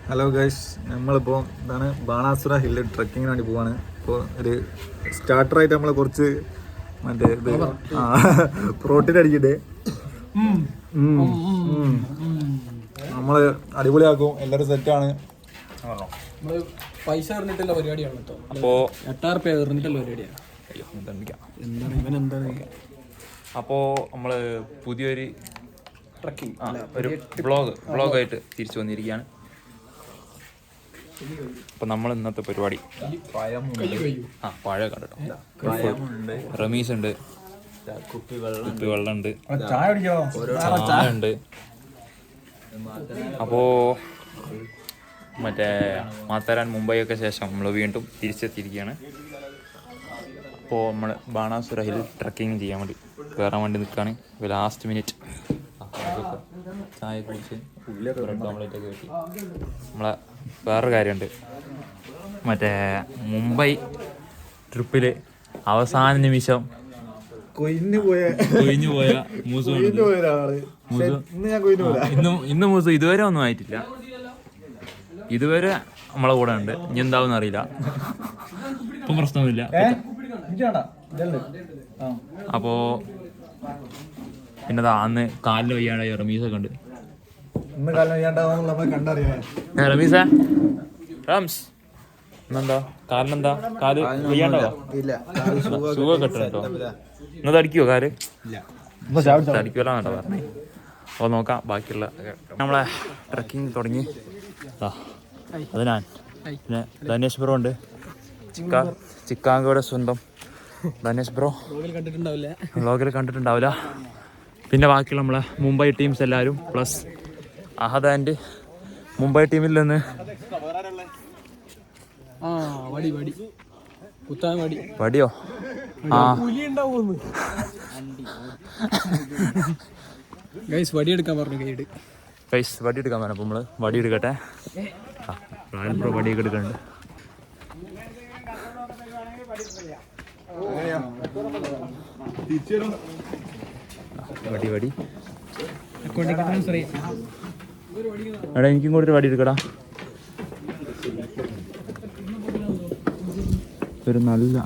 Hello guys, നമ്മളിപ്പോൾ എന്താണ് Banasura hill ട്രക്കിങ്ങിന് വേണ്ടി പോവാണ്. ഇപ്പോൾ ഒരു സ്റ്റാർട്ടറായിട്ട് നമ്മൾ കുറച്ച് മറ്റേ ഇത് പ്രോട്ടീൻ അടിക്കട്ടെ. നമ്മൾ അടിപൊളിയാക്കും, എല്ലാവരും സെറ്റാണ്. പൈസ എറിഞ്ഞിട്ടുള്ള പരിപാടിയാണ് കേട്ടോ. അപ്പോൾ 8,000 എറിഞ്ഞിട്ടുള്ള പരിപാടിയാണ്. അപ്പോൾ നമ്മൾ പുതിയൊരു ട്രക്കിംഗ് ഒരു വ്ളോഗായിട്ട് തിരിച്ചു വന്നിരിക്കുകയാണ്. അപ്പം നമ്മൾ ഇന്നത്തെ പരിപാടി പഴം കണ്ടിട്ടോ, റമീസ് ഉണ്ട്, കുപ്പി വെള്ളം ഉണ്ട്, ചായ ഉണ്ട്. അപ്പോൾ മറ്റേ മാത്തരാൻ മുംബൈ ഒക്കെ ശേഷം നമ്മൾ വീണ്ടും തിരിച്ചെത്തിയിരിക്കുകയാണ്. അപ്പോൾ നമ്മൾ ബാണാസുര ഹിൽ ട്രക്കിങ് ചെയ്യാൻ വേണ്ടി കയറാൻ വേണ്ടി നിൽക്കുകയാണ്. ലാസ്റ്റ് മിനിറ്റ് ചായ കുടിച്ച് ബ്രെഡ് ഓംലെറ്റ് ഒക്കെ വെട്ടി. നമ്മളെ വേറൊരു കാര്യമുണ്ട്, മറ്റേ മുംബൈ ട്രിപ്പിൽ അവസാന നിമിഷം കൊയിഞ്ഞു പോയ ഇന്ന് മൂസു ഇതുവരെ ഒന്നും ആയിട്ടില്ല. ഇതുവരെ നമ്മളെ കൂടെ ഉണ്ട്. ഇനി എന്താവും അറിയില്ല. ഇപ്പം പ്രശ്നമില്ല. അപ്പോ പിന്നെതാ അന്ന് കാലിന് വയ്യാണ്ടായി റമീസൊക്കെ ഉണ്ട്. റമീസ റംസ് ഇന്നെന്താ കാലിനെന്താ? കാല് വയ്യാണ്ടോ? സുഖമൊക്കെ ഇട്ടോ? ഇന്നത് അടിക്കുവോ കാല്? അടിക്കുമല്ലോ പറഞ്ഞേ. അപ്പോൾ നോക്കാം ബാക്കിയുള്ള. നമ്മളെ ട്രക്കിങ് തുടങ്ങി. അത് ഞാൻ പിന്നെ ധനേഷ് ബ്രോ ഉണ്ട്, ചിക്കാഗോയുടെ സ്വന്തം ധനേഷ് ബ്രോ. വ്ളോഗിൽ കണ്ടിട്ടുണ്ടാവില്ല. പിന്നെ ബാക്കിയുള്ള നമ്മളെ മുംബൈ ടീംസ് എല്ലാവരും പ്ലസ് അഹദ് ആൻഡ് മുംബൈ ടീമിൽ നിന്ന് വടിയോ വടിയെടുക്കാൻ പറഞ്ഞു. വടിയെടുക്കാൻ പറഞ്ഞു. അപ്പോൾ നമ്മൾ വടി എടുക്കട്ടെ. ബ്രോ വടിയൊക്കെ എടുക്കുന്നുണ്ട്. വടി എടാ എനിക്കും കൂടെ ഒരു വടി എടുക്കടാ. ഒരു നല്ല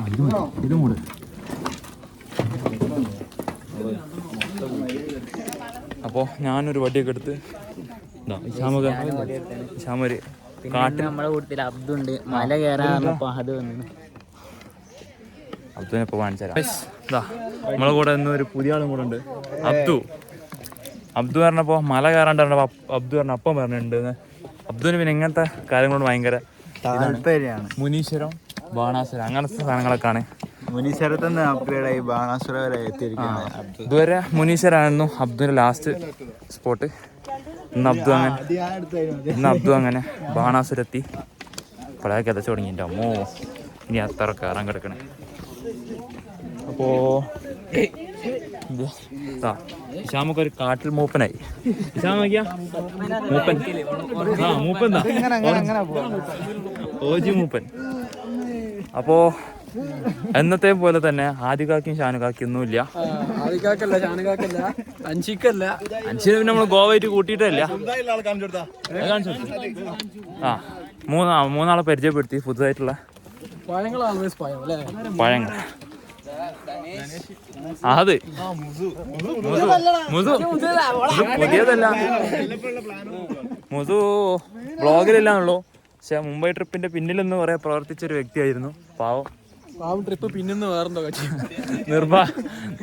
ഇതും കൂടെ. അപ്പോൾ ഞാനൊരു വടിയൊക്കെ എടുത്ത് ശ്യാമൊരു കാട്ടിൽ നമ്മളെ കൂട്ടത്തിൽ അബ്ദുണ്ട്. മല കയറാന്നപ്പോ അത് വന്നു. അബ്ദുവിനെ ഇപ്പോൾ കാണിച്ചു തരാം. നമ്മളെ കൂടെ ഇന്ന് ഒരു പുതിയ ആളും കൂടെ ഉണ്ട്, അബ്ദു പറഞ്ഞപ്പോൾ മല കയറാണ്ട് പറഞ്ഞപ്പോൾ അബ്ദു പറഞ്ഞ അപ്പം പറഞ്ഞിട്ടുണ്ട്. അബ്ദുവിന് പിന്നെ ഇങ്ങനത്തെ കാര്യങ്ങളോട് ഭയങ്കര താല്പര്യമാണ്. മുനീശ്വരം, ബാണാസുര അങ്ങനത്തെ സാധനങ്ങളൊക്കെയാണ്. മുനീശ്വരത്തുനിന്ന് അപ്ഗ്രേഡ് ആയി ബാണാസുര വരെ എത്തിയിരിക്കുന്നത്. ഇതുവരെ മുനീശ്വരായിരുന്നു അബ്ദുവിൻ്റെ ലാസ്റ്റ് സ്പോട്ട്. ഇന്ന് അബ്ദു അങ്ങനെ ബാണാസുരെത്തി പഴയ കിതച്ച് തുടങ്ങി. എൻ്റെ അമ്മോ, ഇനി അത്ര കയറാൻ കിടക്കണേ. അപ്പോൾ ഇഷാമൊക്കെ ഒരു കാട്ടിൽ മൂപ്പനായി. ഇഷാമ നോക്കിയാ മൂപ്പൻ ഓജി മൂപ്പൻ. അപ്പോ എന്നത്തെ പോലെ തന്നെ ആദികാക്കും ഷാനുകാക്കും ഒന്നുമില്ല. അഞ്ചിനെ പിന്നെ നമ്മൾ ഗോവയായിട്ട് കൂട്ടിയിട്ടല്ല. മൂന്നാളെ പരിചയപ്പെടുത്തി പുതുതായിട്ടുള്ള പഴങ്ങൾ. അത് പുതിയതല്ല, മുസു ബ്ലോഗിലില്ലാന്നുള്ളൂ. പക്ഷെ മുംബൈ ട്രിപ്പിന്റെ പിന്നിലെന്ന് പറയാൻ പ്രവർത്തിച്ചൊരു വ്യക്തിയായിരുന്നു. പാവം ട്രിപ്പ് പിന്നിന്ന് വേറെന്തോ കക്ഷി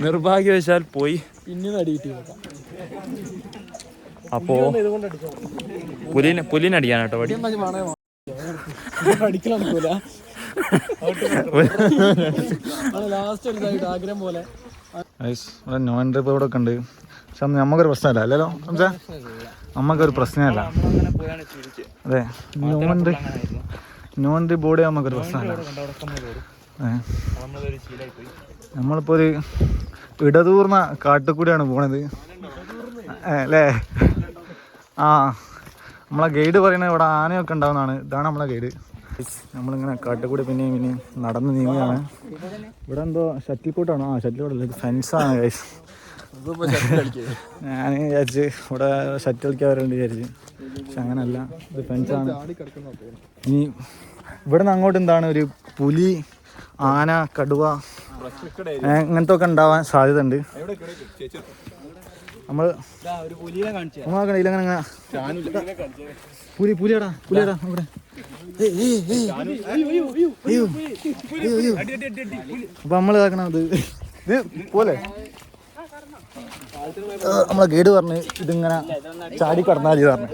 നിർഭാഗ്യവശാൽ പോയി. പിന്നിന്ന് അടി കിട്ടി. അപ്പോ പുലിനടിക്കാനാട്ടോ വടി. അടിക്കല ലാസ്റ്റ് ആഗ്രഹം പോലെ. നോൺ ട്രിപ്പ് ഇവിടെ ഒക്കെ ഉണ്ട്. പക്ഷെ നമുക്കൊരു പ്രശ്നമല്ല അല്ലല്ലോ, നമുക്കൊരു പ്രശ്നമല്ല. അതെ, നോൺ ട്രിപ്പ് ബോർഡ് നമുക്കൊരു പ്രശ്നമല്ല. നമ്മളിപ്പോ ഒരു ഇടതൂർന്ന കാട്ടുകൂടിയാണ് പോണത് അല്ലേ. നമ്മളെ ഗൈഡ് പറയുന്നത് ഇവിടെ ആനയൊക്കെ ഉണ്ടാവുന്നതാണ്. ഇതാണ് നമ്മളെ ഗൈഡ്. നമ്മളിങ്ങനെ കാട്ടുകൂടി പിന്നെയും നടന്ന് നീങ്ങുകയാണ്. ഇവിടെ എന്തോ ഷട്ടിൽ കോട്ടാണോ? ഷട്ടിൽ കോട്ടല്ല, ഫെൻസാണ് ഗൈസ്. ഞാൻ വിചാരിച്ച് ഇവിടെ ഷട്ടിൽ കളിക്കാൻ വരേണ്ടി വിചാരിച്ച്, പക്ഷെ അങ്ങനല്ല, ഇത് ഫ്രണ്ട്സാണ്. ഇനി ഇവിടുന്ന് അങ്ങോട്ട് എന്താണ് ഒരു പുലി, ആന, കടുവ അങ്ങനത്തെ ഒക്കെ ഉണ്ടാവാൻ സാധ്യത ഉണ്ട്. നമ്മൾ ഇതിലങ്ങനെ പുലിയടാ അവിടെ. അപ്പൊ നമ്മൾ ഇതാക്കണത് ഇത് പോലെ നമ്മളെ ഗൈഡ് പറഞ്ഞ് ഇതിങ്ങനെ ചാടി കടന്നാൽ പറഞ്ഞു.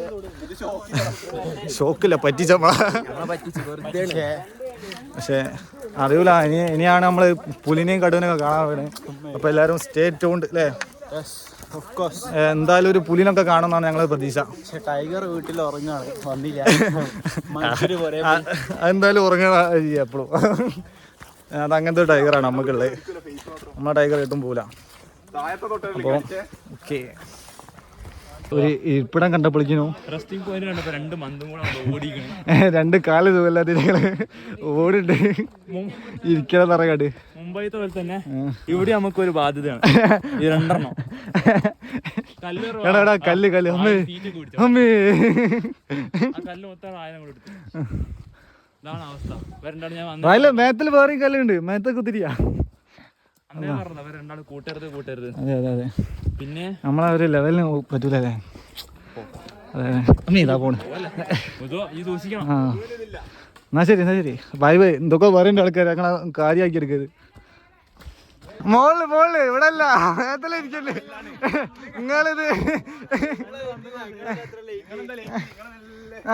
ഷോക്കില്ല, പറ്റിച്ച പക്ഷെ അറിയില്ല. ഇനിയാണ് നമ്മള് പുലിനെയും കടുവനെയൊക്കെ കാണാൻ വേണേ. അപ്പൊ എല്ലാരും സ്റ്റേ ട്യൂൺഡ് അല്ലേ? എന്തായാലും ഒരു പുലിനൊക്കെ കാണുമെന്നാണ് ഞങ്ങൾ പ്രതീക്ഷ. ടൈഗർ വീട്ടിൽ ഉറങ്ങാണ്, വന്നില്ല. അതെന്തായാലും ഉറങ്ങണ എപ്പോഴും. അത് അങ്ങനത്തെ ടൈഗറാണ് നമുക്കുള്ളത്. നമ്മളെ ടൈഗർ കിട്ടും പോല. അപ്പോൾ ഓക്കെ, ഒരു ഇരിപ്പിടം കണ്ടപ്പോഴേക്കിനോ റെസ്റ്റിംഗ് പോയിന്റ് കണ്ടപ്പോൾ 2 മന്തും കൂടെ ഓടിക്കണം. 2 കാല് സുഖമില്ലാത്ത ഓടിണ്ട് ഇരിക്കണ തറകാട്. മുംബൈത്തെ പോലെ തന്നെ ഇവിടെ നമുക്കൊരു ബാധ്യതയാണ്. ഈ 2 എണ്ണം എടാ കല്ല് അമ്മേ അമ്മേ കല്ല് മൊത്തം ആയിരം കൂടെ എടുത്തു. ഇതാണ് അവസ്ഥ. വരണ്ടാണ് ഞാൻ മേത്തിൽ വേറെയും കല്ലുണ്ട്, മേത്തൊക്കെ ഒത്തിരിയാ. കൂട്ടരുത്. അതെ. പിന്നെ നമ്മളൊരു ലെവലിന് പറ്റൂലേ? അതെ ഇതാ പോണ്. ആ എന്നാ ശരി. ബൈ എന്തൊക്കെ പറയണ്ട ആൾക്കാർ അങ്ങനെ കാര്യമാക്കി എടുക്കരുത്. മോളില് ഇവിടെ അല്ല, മേത്തലിരിക്കല്ലേ നിങ്ങളിത്.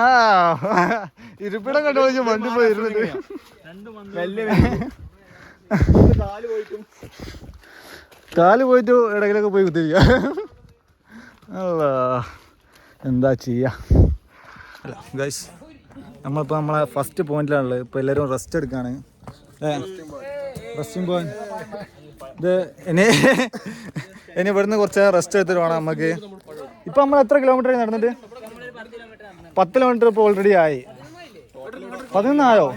ആ ഇരിപ്പിടം കണ്ടു വണ്ടി പോയി ഇരുന്നിട്ട് കാല് പോയിട്ട് ഇടയിലൊക്കെ പോയി കുത്തിരിക്കുക. എന്താ ചെയ്യാ. ഗൈസ് നമ്മളിപ്പോൾ നമ്മളെ ഫസ്റ്റ് പോയിന്റിലാണുള്ളത്. ഇപ്പോൾ എല്ലാവരും റെസ്റ്റ് എടുക്കുകയാണ്. റെസ്റ്റിംഗ് പോയിന്റ് ഇത് ഇനി ഇവിടുന്ന് കുറച്ച് റെസ്റ്റ് എടുത്തിട്ട് വേണം നമുക്ക്. ഇപ്പം നമ്മൾ എത്ര കിലോമീറ്റർ നടന്നിട്ട്? 10 കിലോമീറ്റർ ഇപ്പോൾ ഓൾറെഡി ആയി. 11 ആയോ?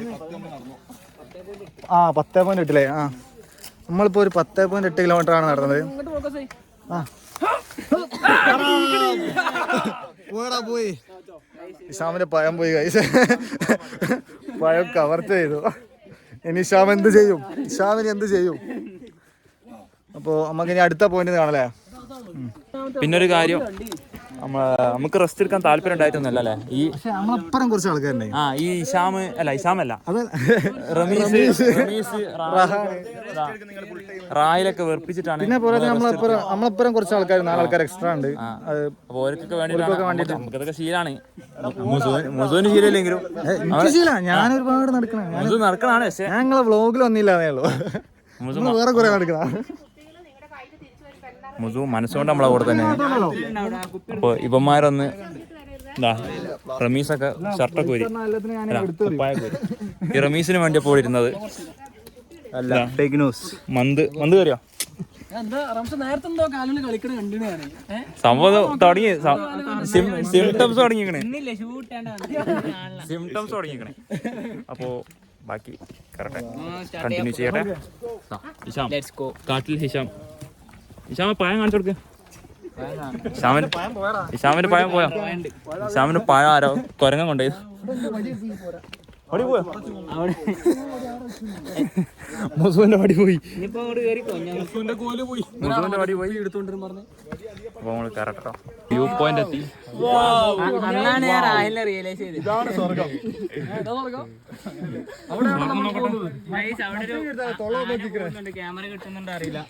ആ 10.8 ആ നമ്മളിപ്പോൾ ഒരു 10.8 കിലോമീറ്റർ ആണ് നടന്നത്. പോയി ഇഷാമിന്റെ പഴം പോയി കൈസ്, പഴം കവർച്ച ചെയ്തു. ഇനി ഇഷാം എന്ത് ചെയ്യും? അപ്പോൾ നമുക്കിനി അടുത്ത പോയിന്റ് കാണല്ലേ. പിന്നൊരു കാര്യം, നമുക്ക് റെസ്റ്റ് എടുക്കാൻ താല്പര്യം ഉണ്ടായിട്ടൊന്നല്ല അല്ലേ. ഈ നമ്മളപ്പുറം കുറച്ച് ആൾക്കാരുണ്ട്. ഈ ഇഷാമല്ല റമീസ് റായിലൊക്കെ വെറുപ്പിച്ചിട്ടാണ്. പിന്നെ പോലെ നമ്മളപ്പുറം കുറച്ച് ആൾക്കാർ, 4 ആൾക്കാർ എക്സ്ട്രാ ഉണ്ട്. അപ്പോൾ ഓരോക്കെ വേണ്ടിയിട്ട് നമുക്കതൊക്കെ ശീലാണ്. മുസൂന് ശീലമില്ലെങ്കിലും ഞാൻ ഒരുപാട് നടക്കണാണ്. പക്ഷെ ഞങ്ങളെ വ്ളോഗിൽ വന്നില്ലാന്നേ ഉള്ളൂ. വേറെ കുറെ നടക്കണം. മുസു മനസ്സുകൊണ്ട് നമ്മളെ കൂടെ തന്നെയാണ്. അപ്പോൾ ഇവന്മാരൊന്ന് റമീസൊക്കെ ഷർട്ടൊക്കെ വരും. ഈ റമീസിന് വേണ്ടി അപ്പോൾ ഇരുന്നത് മന്ത് കയറിയോ? സംഭവം തുടങ്ങി, സിംറ്റംസ് തുടങ്ങിക്കണേ. അപ്പോ ബാക്കി കണ്ടിന്യൂ ചെയ്യട്ടെ. കാട്ടിൽ ഹിഷാമ പഴം കാണിച്ചു കൊടുക്ക്. ഇഷാമിന്റെ പഴം പോയോ? ഇഷാമിന്റെ പഴം ആരോ കൊരങ്ങൻ കൊണ്ടുപോയി. മുസുവിന്റെ വടി പോയി. അപ്പൊ നമ്മള് കയറട്ടോ. വ്യൂ പോയിന്റ് എത്തി. ഇതാണ് സ്വർഗം. ക്യാമറ കിട്ടുന്നുണ്ടോ അറിയില്ല.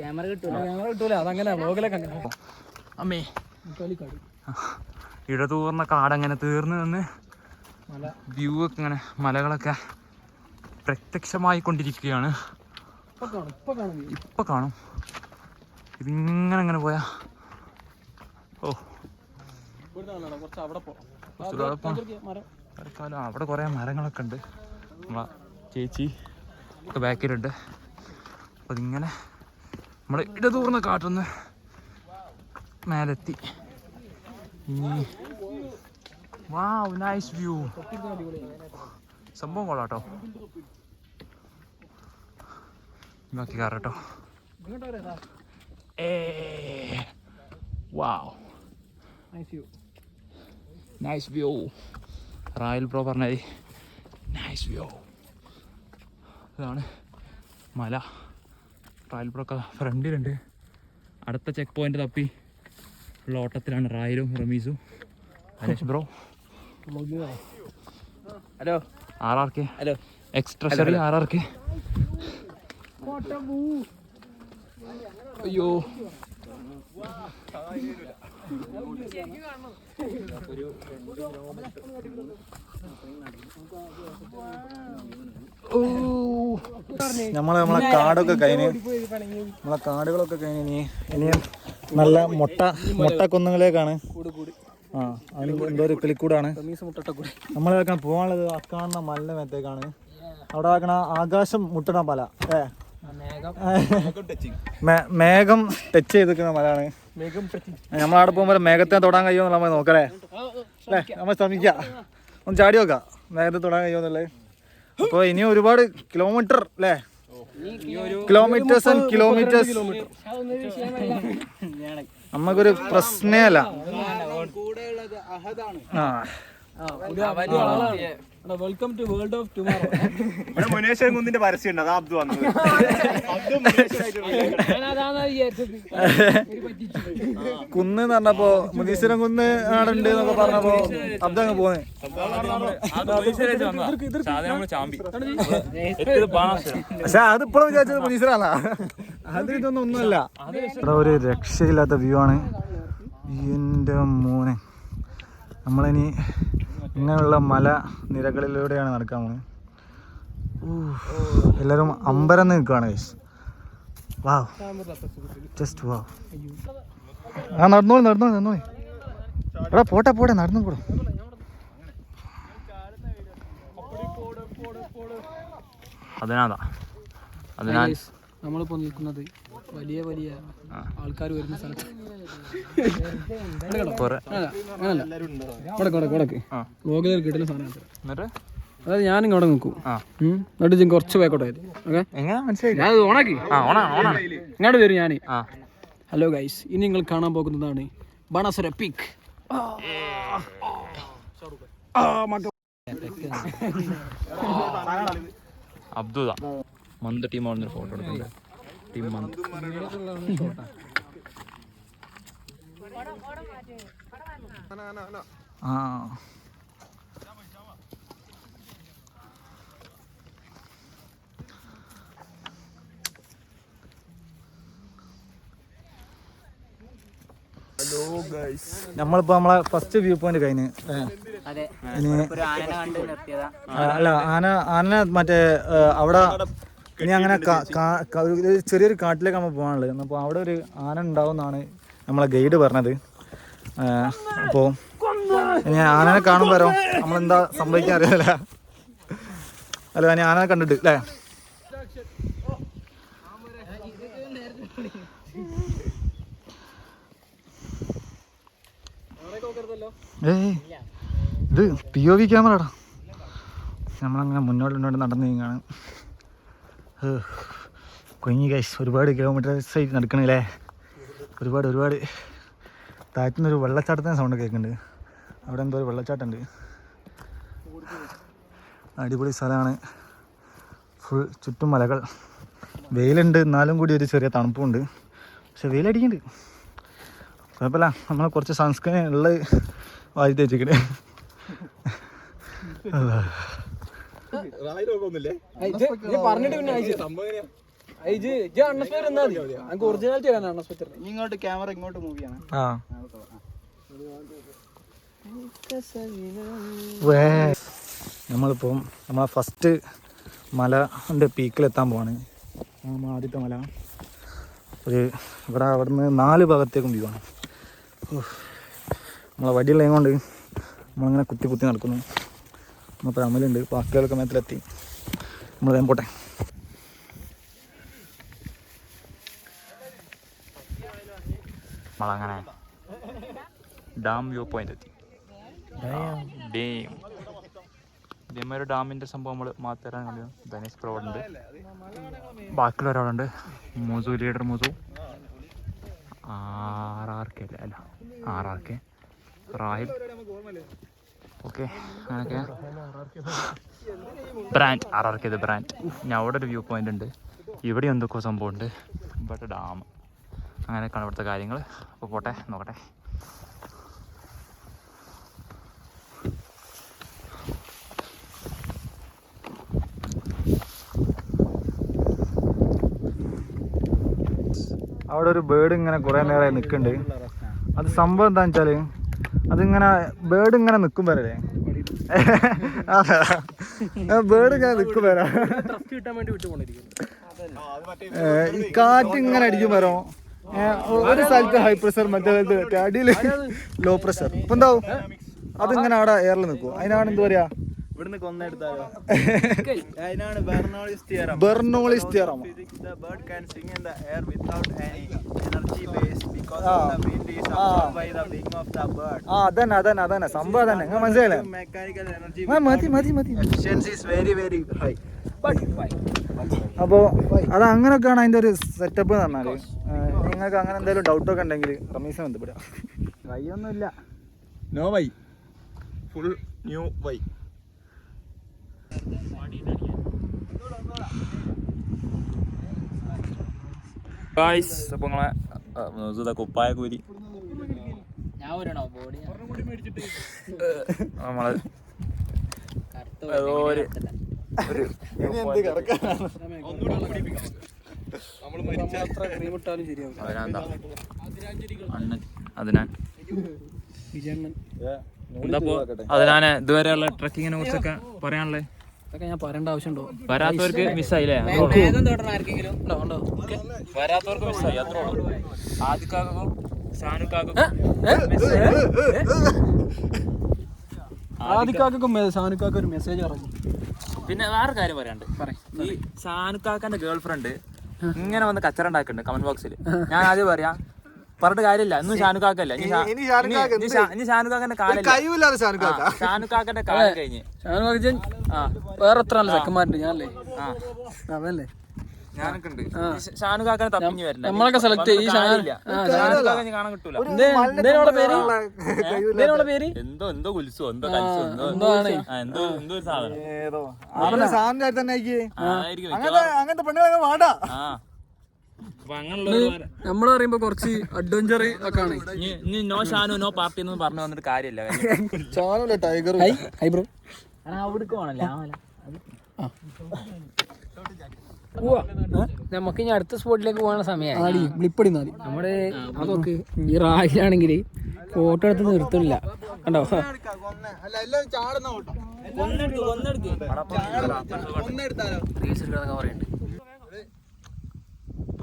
ക്യാമറ കിട്ടൂല. അതങ്ങനെ വ്ലോഗിലൊക്കെ അങ്ങനെ. അമ്മേ ഇടതൂർന്ന കാടങ്ങനെ തീർന്നു നിന്ന് വ്യൂ ഒക്കെ ഇങ്ങനെ മലകളൊക്കെ പ്രത്യക്ഷമായി കൊണ്ടിരിക്കുകയാണ്. ഇപ്പൊ കാണും. ഇതിങ്ങനെ പോയാ അവിടെ കുറെ മരങ്ങളൊക്കെ ഉണ്ട്. നമ്മളെ ചേച്ചി ഒക്കെ ബാക്കിലുണ്ട്. അപ്പൊ ഇതിങ്ങനെ നമ്മള് ഇടതൂർന്ന കാട്ടൊന്ന് മേലെത്തി. വാവ് നൈസ് വ്യൂ. സംഭവം കൊള്ളാട്ടോ. ബാക്കി കയറട്ടോ. Wow nice view. Rayal bro പറഞ്ഞത് നൈസ് വ്യൂ. ഇതാണ് മല. റായൽ ബ്രോ ഒക്കെ ഫ്രണ്ടിലുണ്ട്. അടുത്ത ചെക്ക് പോയിന്റ് തപ്പി ഉള്ള ഓട്ടത്തിലാണ് റായലും റമീസും. Anesh bro hello RRK. Hello extra ഷെറി RRK. അയ്യോ നമ്മളെ കാടൊക്കെ കഴിഞ്ഞ് കാടുകളൊക്കെ കഴിഞ്ഞ് ഇനി നല്ല മൊട്ടക്കുന്നുകളിലേക്കാണ്. അതിന് എന്തോ ഒരു കിളിക്കൂടാണ് നമ്മൾ പോകാനുള്ളത്. അക്കാണുന്ന മലിന്റെ മേത്തേക്കാണ്. അവിടെ ആക്കണ ആകാശം മുട്ടണ മല. മേഘം ടച്ച് ചെയ്തിരിക്കുന്ന മലയാണ്. നമ്മളവിടെ പോകുമ്പോൾ മേഘത്തെ തൊടാൻ കഴിയുമോ നമ്മൾ നോക്കലേ അല്ലേ? നമ്മൾ ശ്രമിക്കാം, ഒന്ന് ചാടി നോക്കാം മേഘത്തെ തൊടാൻ കഴിയുമെന്നുള്ളത്. അപ്പോൾ ഇനി ഒരുപാട് കിലോമീറ്റർ അല്ലേ? Kilometres and kilometres. നമുക്കൊരു പ്രശ്നമല്ല. Welcome to world of tomorrow. ഇവിടെ മുനേശ്വരൻ കുന്നിന്റെ പരസ്യം ഉണ്ട്. അബ്ദു വന്നത് കുന്ന് എന്ന് പറഞ്ഞപ്പോ മുനീശ്വരൻ കുന്ന് ആടുണ്ട് എന്നൊക്കെ പറഞ്ഞപ്പോ അബ്ദു അങ്ങ് പോന്നെ. പക്ഷെ അതിപ്പോഴും വിചാരിച്ചത് മുനീശ്വരല്ല. അത് ഇതൊന്നും ഒന്നുമല്ല. ഇവിടെ ഒരു രക്ഷയില്ലാത്ത വ്യൂ ആണ്. എൻ്റെ മോനെ, നമ്മളിനി ഇങ്ങനെയുള്ള മല നിരകളിലൂടെയാണ് നടക്കാൻ പോകുന്നത്. എല്ലാവരും അമ്പരന്ന് നിൽക്കുകയാണ്. വാവ്, ജസ്റ്റ് വാവ്. നടന്നോളി. എടാ പോട്ടെ നടന്നു കൂടെ. അതിനാൽ നമ്മളിപ്പോ നിൽക്കുന്നത് വലിയ ആൾക്കാർ വരുന്ന സ്ഥലത്ത്. ബ്ലോഗിൽ കിട്ടുന്ന സാധനം. അതായത് ഞാനും ഇവിടെ നിൽക്കും. എന്നിട്ട് കുറച്ച് പേക്കോട്ടെ. ഞാൻ ഓണാക്കി ഇങ്ങോട്ട് വരും ഞാൻ. ഹലോ ഗൈസ്, ഇനി നിങ്ങൾ കാണാൻ പോകുന്നതാണ് ബാണാസുര പീക്ക്. അബ്ദുള്ള മന്ത് ടീമാണ് ഫോട്ടോ എടുക്കുന്നത്. Team month. നമ്മളിപ്പോ നമ്മളെ ഫസ്റ്റ് വ്യൂ പോയിന്റ് കഴിഞ്ഞ് അല്ല ആന മറ്റേ അവിടെ ഇനി അങ്ങനെ ചെറിയൊരു കാട്ടിലേക്ക് നമ്മൾ പോകാനുള്ളത്. അപ്പോൾ അവിടെ ഒരു ആന ഉണ്ടാവുമെന്നാണ് നമ്മളെ ഗൈഡ് പറഞ്ഞത്. അപ്പോൾ ഇനി ആനനെ കാണുമ്പോഴോ നമ്മളെന്താ സംഭവിക്കാൻ അറിയില്ല. അല്ല ഞാൻ ആനനെ കണ്ടിട്ട് അല്ലേ? ഇത് POV ക്യാമറടാ. നമ്മളങ്ങനെ മുന്നോട്ട് നടന്നു നീങ്ങാണ്. കൊഞ്ഞി ഗൈസ്, ഒരുപാട് കിലോമീറ്റേഴ്സ് ആയിട്ട് നടക്കണല്ലേ. ഒരുപാട് താഴ്ത്തുന്നൊരു വെള്ളച്ചാട്ടത്തിൻ്റെ സൗണ്ട് കേൾക്കുന്നുണ്ട്. അവിടെ എന്തോ ഒരു വെള്ളച്ചാട്ടമുണ്ട്. അടിപൊളി സ്ഥലമാണ്. ഫുൾ ചുറ്റും മലകൾ. വെയിലുണ്ട്, എന്നാലും കൂടി ഒരു ചെറിയ തണുപ്പുണ്ട്. പക്ഷെ വെയിലടിക്കുന്നുണ്ട്, കുഴപ്പമില്ല. നമ്മൾ കുറച്ച് സൺസ്ക്രീൻ ഉള്ള വാരി തേച്ചിക്കണേ. ഇങ്ങോട്ട് ക്യാമറ ഇങ്ങോട്ട് മൂവ് ചെയ്യണം. നമ്മളിപ്പം നമ്മളെ ഫസ്റ്റ് മലൻ്റെ പീക്കിലെത്താൻ പോവാണ്. ആദ്യത്തെ മല അവിടുന്ന് 4 ഭാഗത്തേക്കും വ്യൂ ആണ്. നമ്മളെ വടിയുള്ള കൊണ്ട് നമ്മളിങ്ങനെ കുത്തി നടക്കുന്നു. നമ്മളിപ്പോൾ അമലുണ്ട്, ബാക്കികളൊക്കെ മേത്തിലെത്തി. നമ്മൾ വേഗം പോട്ടെ. നമ്മളങ്ങനെ ഡാം വ്യൂ പോയിന്റ് എത്തി. ഇതേമാതിരി ഡാമിൻ്റെ സംഭവം നമ്മൾ മാത്തരാൻ കഴിയും. ധനേഷ് പ്രോ ഉണ്ട്, ബാക്കിയുള്ള ഒരാളുണ്ട്, മൂസു ലീഡർ മൂസു. RRK അല്ല RRK റാഹിൽ. ഓക്കെ അങ്ങനെയൊക്കെ ബ്രാൻഡ് RRK ഇത് ബ്രാൻഡ്. ഞാൻ അവിടെ ഒരു വ്യൂ പോയിന്റ് ഉണ്ട്, ഇവിടെ എന്തൊക്കെ സംഭവമുണ്ട്, ഇവിടെ ഡാം, അങ്ങനെയൊക്കെയാണ് ഇവിടുത്തെ കാര്യങ്ങൾ. അപ്പോൾ പോട്ടെ നോക്കട്ടെ. അവിടെ ഒരു ബേർഡ് ഇങ്ങനെ കുറേ നേരമായി നിൽക്കുന്നുണ്ട്. അത് സംഭവം എന്താണെന്ന് വെച്ചാൽ അതിങ്ങനെ ബേർഡ് ഇങ്ങനെ നിൽക്കും വരല്ലേ, ബേർഡ് ഇങ്ങനെ നിൽക്കും വരാം. ഈ കാറ്റ് ഇങ്ങനെ അടിക്കും വരോ. ഒരു സ്ഥലത്ത് ഹൈ പ്രഷർ, മറ്റേ സ്ഥലത്ത് അടിയിൽ ലോ പ്രഷർ. ഇപ്പം എന്താവും അതിങ്ങനെ അവിടെ എയറിൽ നിൽക്കും. അതിനാണ് എന്താ പറയാ, ബെർണോളിസ് തിയറം. അതന്നെ സംഭവം തന്നെ. നിങ്ങൾ മനസ്സിലായില്ലേ? അപ്പോൾ അത് അങ്ങനെയൊക്കെയാണ് അതിൻ്റെ ഒരു സെറ്റപ്പ് എന്ന് പറഞ്ഞാൽ. നിങ്ങൾക്ക് അങ്ങനെ എന്തെങ്കിലും ഡൗട്ടൊക്കെ ഉണ്ടെങ്കിൽ റമീസിനെ ബന്ധപ്പെടുക. വൈയൊന്നുമില്ല, നോ വൈ, ഫുൾ ന്യൂ വൈ. അപ്പോൾ നിങ്ങളെ കുപ്പായ കൂരി നമ്മള് അതിനാണ് ഇതുവരെയുള്ള ട്രക്കിങ്ങിനെ കുറിച്ചൊക്കെ പറയാനുള്ളത്. ഞാൻ പറയേണ്ട ആവശ്യമുണ്ടോ? വരാത്തവർക്ക് മിസ്സായില്ലേ? വരാത്തവർക്ക് മിസ്സായി, അത്രേ ഉള്ളൂ. ആദ്യക്കാക്കും ഷാനുക്കാക്കും ഷാനുക്കാക്ക് ഒരു മെസ്സേജ് പറഞ്ഞു. പിന്നെ വേറെ കാര്യം പറയാണ്ട്, ഈ ഷാനുക്കാക്കന്റെ ഗേൾ ഫ്രണ്ട് ഇങ്ങനെ വന്ന് കച്ചറ ഉണ്ടാക്കുന്നുണ്ട് കമന്റ് ബോക്സിൽ. ഞാൻ ആദ്യം പറയാം, പറഞ്ഞിട്ട് കാര്യമില്ല. ഇന്നും ഷാനുക്കാക്കല്ല, ഇനി ഷാനുക്കാക്കന്റെ കാലം, ഷാനുക്കാക്കന്റെ കാലം കഴിഞ്ഞ് വേറെ എത്ര ചെക്കന്മാരുണ്ട്. ഞാനല്ലേ അതല്ലേ ഞാനൊക്കെ ഉണ്ട്. ഷാനുക്കാക്കനെ തപ്പിഞ്ഞ് വരില്ല, നമ്മളൊക്കെ സെലക്ട് ചെയ്യും. ഷാനുക്കാക്കനെ കാണാൻ കിട്ടൂല. പേര് എന്തോ ഉത്സവം, എന്തോ കൽസോ, എന്തോ ഒരു സാധനം. അങ്ങനത്തെ പെണ്ണുകളൊക്കെ വേണ്ട. നമ്മള് പറയുമ്പോ കുറച്ച് അഡ്വഞ്ചർ ഒക്കെ ആണ്. നോ ഷാനു നോ പാർട്ടി എന്ന് പറഞ്ഞു വന്നിട്ട് കാര്യമില്ല. ടൈഗർ ഹൈബ്രോ നമുക്ക് ഇനി അടുത്ത സ്പോട്ടിലേക്ക് പോകാനുള്ള സമയമായി. ഗ്ലിപ്പടി നമ്മുടെ അതൊക്കെ ഈ റാഹിലാണെങ്കിൽ ഫോട്ടോ എടുത്ത് നിർത്തില്ല കണ്ടോ.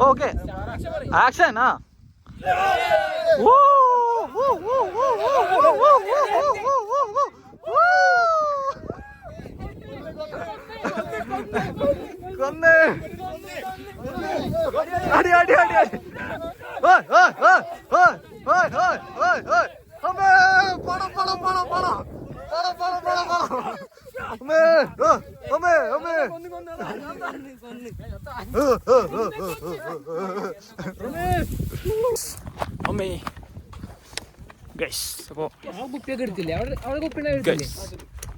Okay action. ആ കൊന്ന് അടി അടി അടി അടി. പണം പണം പണം പണം പണം പണം പണം പണം.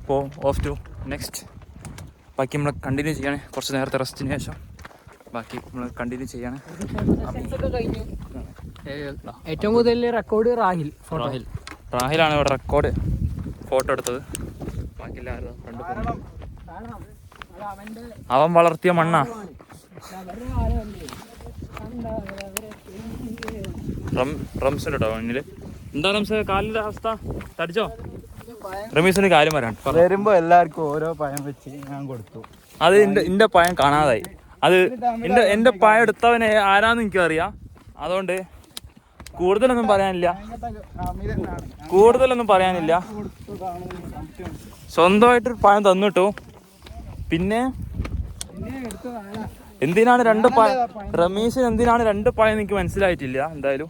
അപ്പോൾ ഓഫ് ടു നെക്സ്റ്റ്. ബാക്കി നമ്മൾ കണ്ടിന്യൂ ചെയ്യാണ്. കുറച്ച് നേരത്തെ റെസ്റ്റിന് ശേഷം ബാക്കി നമ്മൾ കണ്ടിന്യൂ ചെയ്യാണ്. ഏറ്റവും കൂടുതൽ റെക്കോർഡ് റാഹിലാണ് ഇവിടെ റെക്കോർഡ് ഫോട്ടോ എടുത്തത്. ബാക്കി എല്ലാവരും അവൻ വളർത്തിയ മണ്ണാ. റംസിന് കേട്ടോ മുന്നിൽ. എന്താ റംസ് കാലിന്റെ അവസ്ഥ? തടിച്ചോ? റമീസിന് കാര്യം വരാൻ വരുമ്പോ എല്ലാവർക്കും ഓരോ പഴം വെച്ച് ഞാൻ കൊടുത്തു. അത് എന്റെ പഴം കാണാതായി. അത് എന്റെ പഴം എടുത്തവനെ ആരാന്ന് എനിക്കറിയാം. അതുകൊണ്ട് കൂടുതലൊന്നും പറയാനില്ല. സ്വന്തമായിട്ടൊരു പഴം തന്നിട്ടു. പിന്നെ എന്തിനാണ് രണ്ട് പഴം, റമീസിന് എന്തിനാണ് രണ്ട് പഴം എനിക്ക് മനസ്സിലായിട്ടില്ല. എന്തായാലും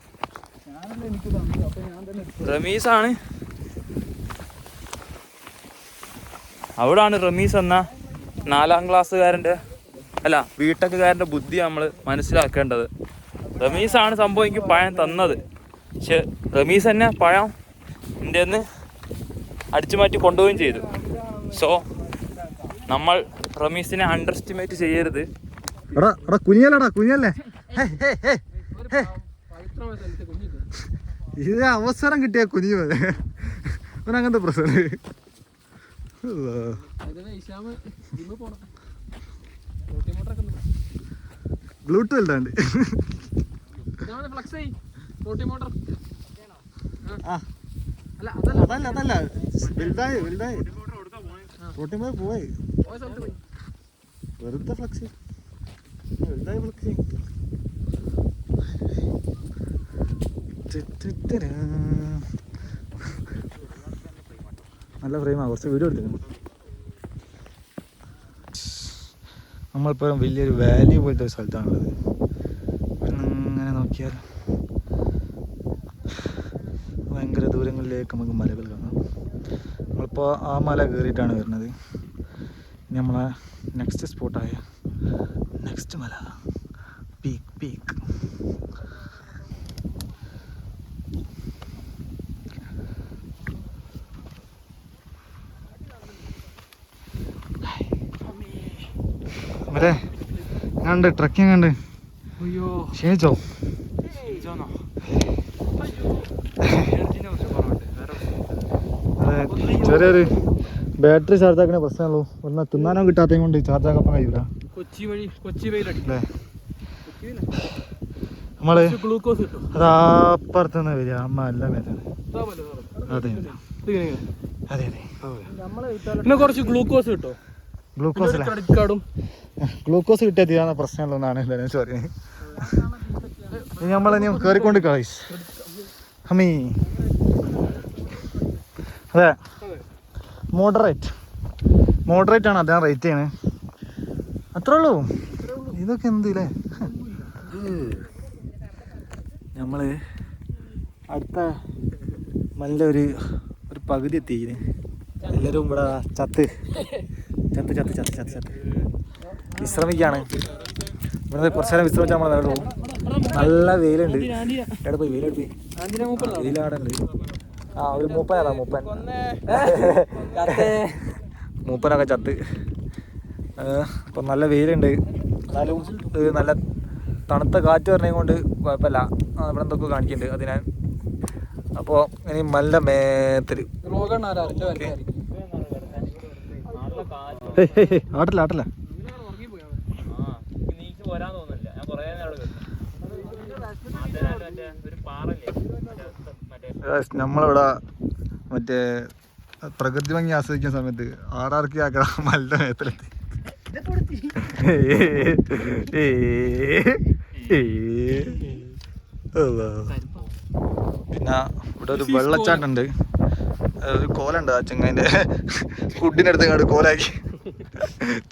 റമീസാണ്, അവിടാണ് റമീസ് എന്ന 4ാം ക്ലാസ്സുകാരൻ്റെ വീട്ടക്കുകാരൻ്റെ ബുദ്ധി നമ്മൾ മനസ്സിലാക്കേണ്ടത്. റമീസാണ് സംഭവം എനിക്ക് പഴം തന്നത്. പക്ഷെ റമീസ് തന്നെ പഴം എൻ്റെ നിന്ന് അടിച്ചു മാറ്റി കൊണ്ടുപോവുകയും ചെയ്തു. സോ നമ്മൾ റമീസിനെ അണ്ടർ എസ്റ്റിമേറ്റ് ചെയ്യരുത്. കുഞ്ഞല്ലേ ഇത് അവസരം കിട്ടിയ കുഞ്ഞു അങ്ങനത്തെ പ്രശ്നം. ബ്ലൂടൂത്ത് ഇല്ലാണ്ട് അതല്ല വലുതായി റോട്ടി പോയി വെറുതെ ഫ്ലക്സ് വലുതായി ഫ്ലക്സ്. നല്ല ഫ്രെയിമാണ്, കുറച്ച് വീഡിയോ എടുത്തിട്ടുണ്ട്. നമ്മളിപ്പോഴും വലിയൊരു വാലി പോലത്തെ ഒരു സ്ഥലത്താണുള്ളത്. ഇങ്ങനെ നോക്കിയാൽ ഭയങ്കര ദൂരങ്ങളിലേക്ക് നമുക്ക് മലകൾ കാണാം. നമ്മളിപ്പോൾ ആ മല കയറിയിട്ടാണ് വരുന്നത്. ഇനി നമ്മളെ നെക്സ്റ്റ് സ്പോട്ടായ നെക്സ്റ്റ് മല പീക്ക്. മറ്റേ കണ്ട് ട്രക്കിങ് കണ്ട് ക്ഷീണിച്ചോ? അതെ, ചെറിയൊരു ബാറ്ററി ചാർജ് ആക്കുന്ന പ്രശ്നമുള്ളൂ. ഒന്ന് തിന്നാനോ കിട്ടാത്തത് കൊണ്ട് ചാർജ് ആക്കാൻ കഴിയൂല. നമ്മള് അതാപ്പുറത്തുനിന്ന് വരിക അമ്മ എല്ലാം വരുന്നത്. അതെ അതെ പിന്നെ കുറച്ച് ഗ്ലൂക്കോസ് കിട്ടോ? ഗ്ലൂക്കോസ് കിട്ടിയാൽ തീരാന്ന പ്രശ്നമുള്ളതാണ് എന്താണെന്ന് പറയുന്നത്. ഇനി നമ്മളിനി കയറിക്കൊണ്ട് കളീസ് അമ്മീ. അതെ, മോഡറേറ്റ് ആണ് അദ്ദേഹം റേറ്റ് ചെയ്യണേ. അത്രേ ഉള്ളൂ. ഇതൊക്കെ എന്തില്ലേ. നമ്മള് അടുത്ത നല്ലൊരു പകുതി എത്തിയിന്. എല്ലാവരും ഇവിടെ ചത്ത് വിശ്രമിക്കുകയാണ്. ഇവിടെ കുറച്ച് നേരം വിശ്രമിച്ചാൽ നമ്മൾ നേരെ പോകും. നല്ല വെയിലുണ്ട്. എവിടെ പോയി വെയിലാടുണ്ട്. ആ ഒരു മൂപ്പനൊക്കെ ചത്ത്. അപ്പം നല്ല വെയിലുണ്ട്. എന്നാലും നല്ല തണുത്ത കാറ്റ് പറഞ്ഞത് കൊണ്ട് കുഴപ്പമില്ല. ഇവിടെ എന്തൊക്കെ കാണിക്കുന്നുണ്ട് അതിനാൽ. അപ്പോൾ ഇനി നല്ല മേത്തില് ആട്ടില്ല നമ്മളിവിടെ മറ്റേ പ്രകൃതി ഭംഗി ആസ്വദിക്കുന്ന സമയത്ത് ആറാർക്കി ആക്കണം മലയുടെ മേത്തിലെത്തി. പിന്നെ ഇവിടെ ഒരു വെള്ളച്ചാട്ടുണ്ട്. ഒരു കോലുണ്ട്. ആ ചെങ്ങൻ്റെ ഫുഡിനടുത്ത് കണ്ട് കോലാക്കി,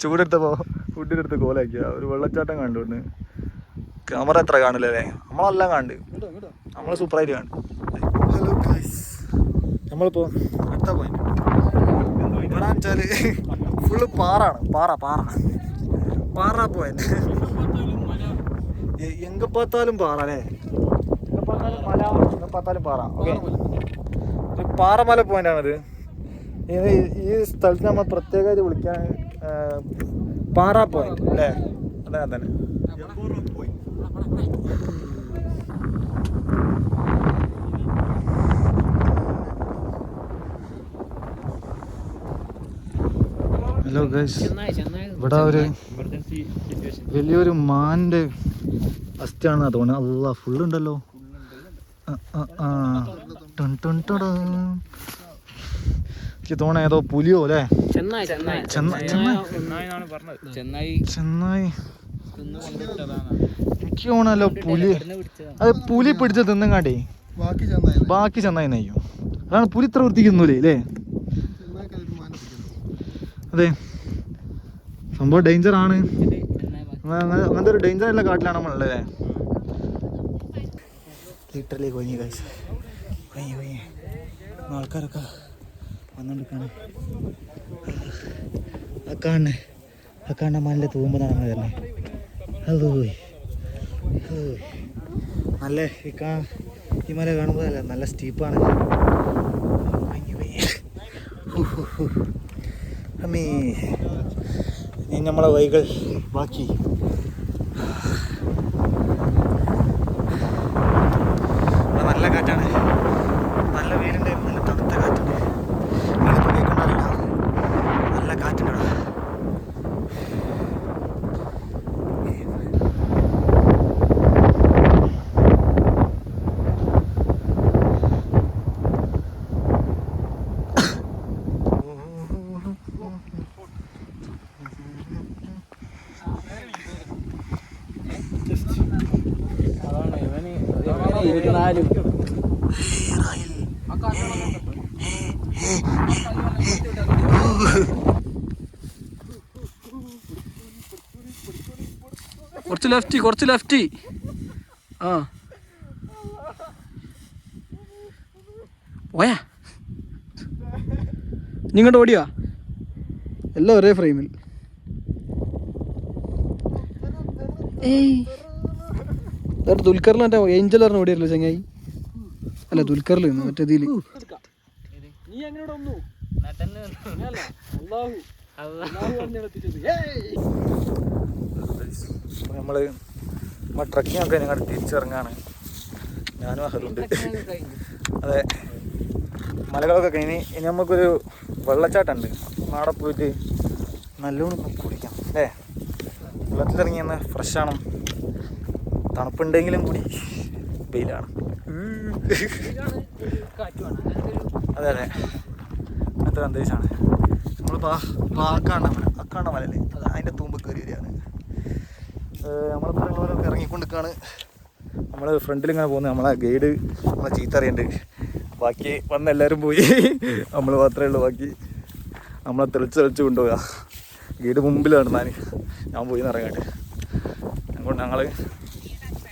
ചൂടെടുത്തപ്പോൾ ഫുഡിനടുത്ത് കോലാക്കി. ഒരു വെള്ളച്ചാട്ടം കണ്ടുകൊണ്ട് ക്യാമറ എത്ര കാണില്ലേ? നമ്മളെല്ലാം കണ്ട്, നമ്മൾ സൂപ്പറായിട്ട് കണ്ടു. ഹലോ ഗൈസ്, നമ്മളിപ്പോൾ അടുത്ത പോയിന്റ് ഇവിടെ വെച്ചാൽ ഫുള്ള് പാറാണ്. പാറ പോയിന്റ്. എങ്ക പാത്താലും പാറ അല്ലേ? എങ്ക പാത്താലും പാറ. ഓക്കെ, ഒരു പാറമല പോയിന്റാണത്. ഈ സ്ഥലത്ത് നമ്മൾ പ്രത്യേകമായിട്ട് വിളിക്കാൻ പാറ പോയിന്റ് അല്ലേ? അതെ തന്നെ. ഹലോ ഗൈസ്, ഇവിടെ ഒരു വലിയൊരു മാൻ്റെ അസ്ഥിയാണെന്നാ തോന്നുന്നത്. അല്ലാ, ഫുള്ളുണ്ടല്ലോ. എനിക്ക് തോന്നണ ഏതോ പുലിയോ അല്ലേ? ചെന്നായി എനിക്ക് തോന്നല്ലോ പുലി. അത് പുലി പിടിച്ച് തിന്നങ്ങാണ്ടേ ബാക്കി ചെന്നായി നയ്യോ. അതാണ് പുലി ഇത്ര വൃത്തിക്കുന്നൂലേ അല്ലേ? അതെ, സംഭവം ഡേഞ്ചർ ആണ്. അങ്ങനത്തെ ഒരു ഡേഞ്ചർ ഉള്ള കാട്ടിലാണ് നമ്മളുള്ളത്. ലിറ്ററലി കൊഞ്ഞി കഴിച്ച് കൊഞ്ഞി ആൾക്കാരൊക്കെ വന്നോണ്ടിരിക്കാണ്. ആ കാണുന്ന മലിൻ്റെ തൂമ്പെന്നാണ് നമ്മൾ വരുന്നത്. ഹലോ നല്ല ഈ മല കാണുമ്പോൾ നല്ല സ്റ്റീപ്പാണ്. അമ്മേ ഇനി നമ്മളെ വൈകൾ ബാക്കി. നല്ല കാറ്റാണ്, നല്ല വെയിലുണ്ട്, നല്ല തണുത്ത കാറ്റുണ്ട്. കേൾക്കണ്ടറിയില്ല, നല്ല കാറ്റുണ്ട് ഇവിടെ. കുറച്ച് ലെഫ്റ്റ്. ആ പോയാ നിങ്ങോട്ട് ഓടിയാ എല്ലാം ഒരേ ഫ്രെയിമിൽ. ദുൽഖറിൽ മറ്റേ ഏഞ്ചൽ പറഞ്ഞ ഓടിയല്ലോ ചങ്ങായി. അല്ല ദുൽഖറിൽ മറ്റേ ഇതിൽ നമ്മൾ ട്രക്കിംഗ് ഒക്കെ ഞങ്ങൾ തിരിച്ചിറങ്ങാണ്. ഞാനും അഹലുണ്ട്. അതെ, മലകളൊക്കെ കഴിഞ്ഞ് ഇനി നമുക്കൊരു വെള്ളച്ചാട്ടമുണ്ട്. അവിടെ പോയിട്ട് നല്ലോണം കുടിക്കാം അല്ലേ. വെള്ളത്തിലിറങ്ങിയെന്ന് ഫ്രഷാണ്, തണുപ്പുണ്ടെങ്കിലും കൂടി വെയിലാണ്. അതെ അതെ, അങ്ങനത്തെ അന്തരീക്ഷമാണ്. നമ്മളിപ്പോൾ അക്കാണ്ട മലല്ലേ, അത് അതിൻ്റെ തൂമ്പ് കയറി വരികയാണ്. നമ്മളിപ്പോഴൊക്കെ ഇറങ്ങിക്കൊണ്ടിരിക്കുകയാണ്. നമ്മൾ ഫ്രണ്ടിലിങ്ങനെ പോകുന്നത്. നമ്മളെ ഗൈഡ് നമ്മളെ ചീത്ത അറിയുന്നുണ്ട്. ബാക്കി വന്ന് എല്ലാവരും പോയി, നമ്മൾ മാത്രമേ ഉള്ളൂ. ബാക്കി നമ്മളെ തെളിച്ച് കൊണ്ടുപോകുക. ഗൈഡ് മുമ്പിലാണ്, ഞാൻ പോയി ഇറങ്ങാട്ട്. അതുകൊണ്ട് ഞങ്ങൾ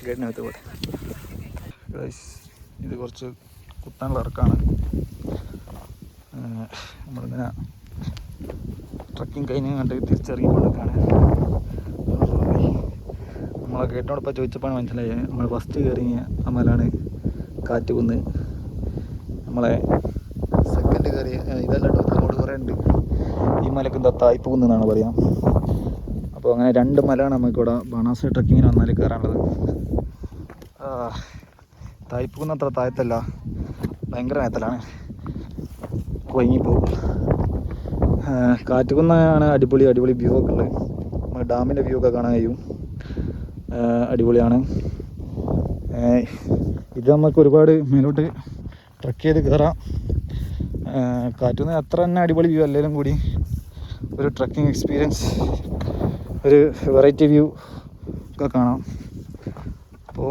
ഗൈഡിനകത്ത് പോട്ടെ. ഇത് കുറച്ച് കുത്താനുള്ള ഇറക്കാണ്. നമ്മളിങ്ങനെ ട്രക്കിങ് കഴിഞ്ഞ് കണ്ട് തിരിച്ചിറങ്ങിക്കൊണ്ടിരിക്കുകയാണ്. നമ്മളെ ഗൈഡിനോടൊപ്പം ചോദിച്ചപ്പോഴാണ് മനസ്സിലായി, നമ്മൾ ഫസ്റ്റ് കയറിയ ആ മലയാണ് കാറ്റുകുന്ന്. നമ്മളെ സെക്കൻഡ് കയറിയ ഇതല്ല കേട്ടോ, അങ്ങോട്ട് കുറേ ഉണ്ട്. ഈ മലക്ക് എന്താ തായ്പൂന്ന് എന്നാണ് പറയാം. അപ്പോൾ അങ്ങനെ 2 മലയാണ് നമുക്കിവിടെ ബാണാസുര ട്രക്കിങ്ങിന് വന്നാൽ കയറാനുള്ളത്. തായ്പൂന്ന് അത്ര താഴത്തല്ല, ഭയങ്കര നേരത്തിലാണ്, കൊയങ്ങിപ്പോവും. കാറ്റുകുന്നാണ് അടിപൊളി വ്യൂ ഒക്കെ ഉള്ളത്. നമ്മൾ ഡാമിൻ്റെ വ്യൂ ഒക്കെ കാണാൻ കഴിയും, അടിപൊളിയാണ്. ഇത് നമുക്ക് ഒരുപാട് മേലോട്ട് ട്രക്ക് ചെയ്ത് കയറാം. കാറ്റുകുന്ന് അത്ര തന്നെ അടിപൊളി വ്യൂ അല്ലെങ്കിലും കൂടി ഒരു ട്രക്കിംഗ് എക്സ്പീരിയൻസ്, ഒരു വെറൈറ്റി വ്യൂ ഒക്കെ കാണാം. അപ്പോൾ